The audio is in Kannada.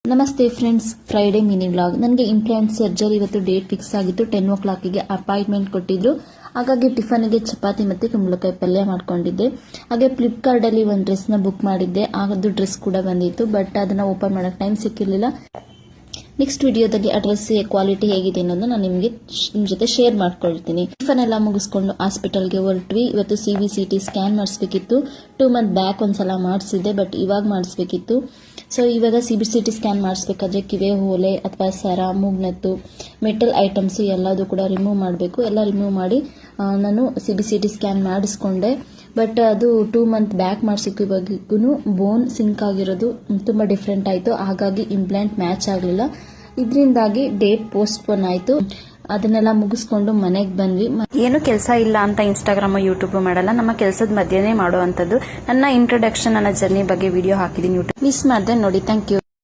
ನಮಸ್ತೆ ಫ್ರೆಂಡ್ಸ್, ಫ್ರೈಡೆ ಮಿನಿ ವ್ಲಾಗ್. ನನಗೆ ಇಂಪ್ಲಾಂಟ್ ಸರ್ಜರಿ ಇವತ್ತು ಡೇಟ್ ಫಿಕ್ಸ್ ಆಗಿತ್ತು. 10 o'clock ಅಪಾಯಿಂಟ್ಮೆಂಟ್ ಕೊಟ್ಟಿದ್ರು. ಹಾಗಾಗಿ ಟಿಫನ್ಗೆ ಚಪಾತಿ ಮತ್ತೆ ಕುಂಬಳಕಾಯಿ ಪಲ್ಯ ಮಾಡ್ಕೊಂಡಿದ್ದೆ. ಹಾಗೆ ಫ್ಲಿಪ್ಕಾರ್ಟ್ ಅಲ್ಲಿ ಒಂದು ಡ್ರೆಸ್ ನ ಬುಕ್ ಮಾಡಿದ್ದೆ. ಅದು ಡ್ರೆಸ್ ಕೂಡ ಬಂದಿತ್ತು, ಬಟ್ ಅದನ್ನ ಓಪನ್ ಮಾಡಕ್ ಟೈಮ್ ಸಿಕ್ಕಿರಲಿಲ್ಲ. ನೆಕ್ಸ್ಟ್ ವಿಡಿಯೋದಲ್ಲಿ ಆ ಡ್ರೆಸ್ ಕ್ವಾಲಿಟಿ ಹೇಗಿದೆ ಅನ್ನೋದನ್ನ ನಾನು ನಿಮ್ ಜೊತೆ ಶೇರ್ ಮಾಡ್ಕೊಳ್ತೀನಿ. ಟಿಫನ್ ಎಲ್ಲ ಮುಗಿಸ್ಕೊಂಡು ಹಾಸ್ಪಿಟಲ್ಗೆ ಹೊರಟ್ವಿ. ಇವತ್ತು CBCT ಸ್ಕ್ಯಾನ್ ಮಾಡಿಸ್ಬೇಕಿತ್ತು. 2 month ಬ್ಯಾಕ್ ಒಂದ್ಸಲ ಮಾಡಿಸಿದ್ದೆ, ಬಟ್ ಇವಾಗ ಮಾಡಿಸ್ಬೇಕಿತ್ತು. ಸೊ ಇವಾಗ CBCT ಸ್ಕ್ಯಾನ್ ಮಾಡಿಸ್ಬೇಕಾದ್ರೆ ಕಿವೆ ಓಲೆ ಅಥವಾ ಸರ, ಮೂಗ್ನತ್ತು, ಮೆಟಲ್ ಐಟಮ್ಸ್ ಎಲ್ಲದೂ ಕೂಡ ರಿಮೂವ್ ಮಾಡಬೇಕು. ಎಲ್ಲ ರಿಮೂವ್ ಮಾಡಿ ನಾನು CBCT ಸ್ಕ್ಯಾನ್ ಮಾಡಿಸ್ಕೊಂಡೆ. ಬಟ್ ಅದು 2 month ಬ್ಯಾಕ್ ಮಾಡಿಸಿಗೂ ಬೋನ್ ಸಿಂಕ್ ಆಗಿರೋದು ತುಂಬಾ ಡಿಫ್ರೆಂಟ್ ಆಯಿತು. ಹಾಗಾಗಿ ಇಂಪ್ಲಾಂಟ್ ಮ್ಯಾಚ್ ಆಗಲಿಲ್ಲ. ಇದರಿಂದಾಗಿ ಡೇಟ್ ಪೋಸ್ಟ್ಪೋನ್ ಆಯಿತು. ಅದನ್ನೆಲ್ಲ ಮುಗಿಸ್ಕೊಂಡು ಮನೆಗೆ ಬಂದ್ವಿ. ಏನು ಕೆಲಸ ಇಲ್ಲ ಅಂತ ಇನ್ಸ್ಟಾಗ್ರಾಮ್ ಯೂಟ್ಯೂಬ್ ಮಾಡಲ್ಲ, ನಮ್ಮ ಕೆಲಸದ ಮಧ್ಯೆನೇ ಮಾಡುವಂತದ್ದು. ನನ್ನ ಇಂಟ್ರೊಡಕ್ಷನ್, ನನ್ನ ಜರ್ನಿ ಬಗ್ಗೆ ವಿಡಿಯೋ ಹಾಕಿದೀನಿ. ಮಿಸ್ ಮಾಡಿದೆ ನೋಡಿ. Thank you.